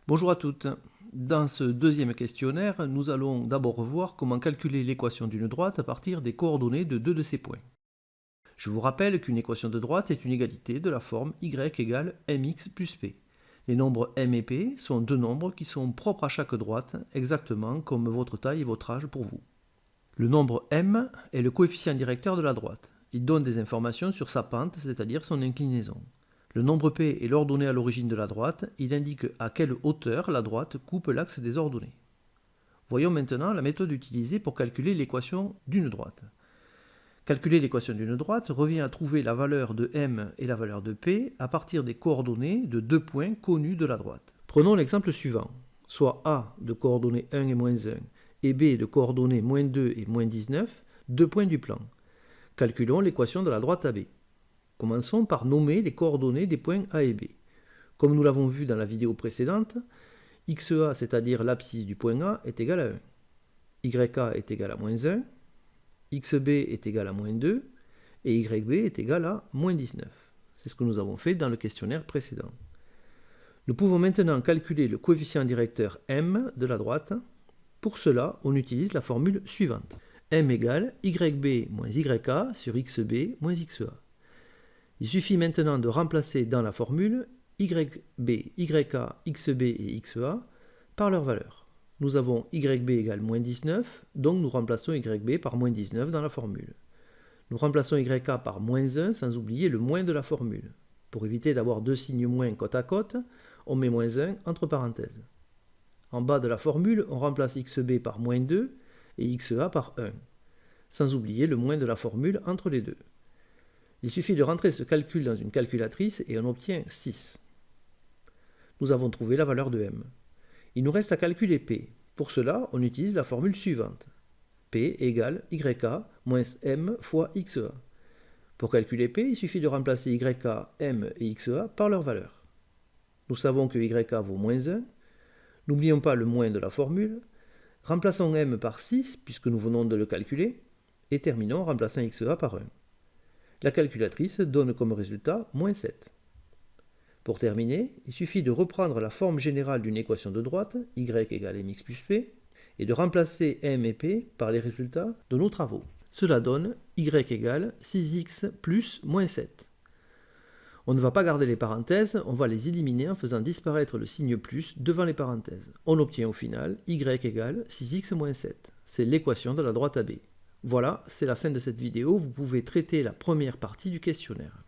Bonjour à toutes. Dans ce deuxième questionnaire, nous allons d'abord voir comment calculer l'équation d'une droite à partir des coordonnées de deux de ces points. Je vous rappelle qu'une équation de droite est une égalité de la forme y égale mx plus p. Les nombres m et p sont deux nombres qui sont propres à chaque droite, exactement comme votre taille et votre âge pour vous. Le nombre m est le coefficient directeur de la droite. Il donne des informations sur sa pente, c'est-à-dire son inclinaison. Le nombre p est l'ordonnée à l'origine de la droite, il indique à quelle hauteur la droite coupe l'axe des ordonnées. Voyons maintenant la méthode utilisée pour calculer l'équation d'une droite. Calculer l'équation d'une droite revient à trouver la valeur de m et la valeur de p à partir des coordonnées de deux points connus de la droite. Prenons l'exemple suivant, soit a de coordonnées 1 et moins 1 et b de coordonnées moins 2 et moins 19, deux points du plan. Calculons l'équation de la droite AB. Commençons par nommer les coordonnées des points A et B. Comme nous l'avons vu dans la vidéo précédente, XA, c'est-à-dire l'abscisse du point A, est égal à 1. YA est égal à moins 1, XB est égal à moins 2, et YB est égal à moins 19. C'est ce que nous avons fait dans le questionnaire précédent. Nous pouvons maintenant calculer le coefficient directeur M de la droite. Pour cela, on utilise la formule suivante. M égale YB moins YA sur XB moins XA. Il suffit maintenant de remplacer dans la formule YB, YA, XB et XA par leur valeur. Nous avons YB égale moins 19, donc nous remplaçons YB par moins 19 dans la formule. Nous remplaçons YA par moins 1 sans oublier le moins de la formule. Pour éviter d'avoir deux signes moins côte à côte, on met moins 1 entre parenthèses. En bas de la formule, on remplace XB par moins 2 et XA par 1, sans oublier le moins de la formule entre les deux. Il suffit de rentrer ce calcul dans une calculatrice et on obtient 6. Nous avons trouvé la valeur de m. Il nous reste à calculer p. Pour cela, on utilise la formule suivante. P égale YA moins m fois XA. Pour calculer p, il suffit de remplacer YA, m et XA par leur valeur. Nous savons que YA vaut moins 1. N'oublions pas le moins de la formule. Remplaçons m par 6, puisque nous venons de le calculer, et terminons en remplaçant XA par 1. La calculatrice donne comme résultat moins 7. Pour terminer, il suffit de reprendre la forme générale d'une équation de droite, y égale mx plus p, et de remplacer m et p par les résultats de nos travaux. Cela donne y égale 6x plus moins 7. On ne va pas garder les parenthèses, on va les éliminer en faisant disparaître le signe plus devant les parenthèses. On obtient au final y égale 6x moins 7. C'est l'équation de la droite AB. Voilà, c'est la fin de cette vidéo, vous pouvez traiter la première partie du questionnaire.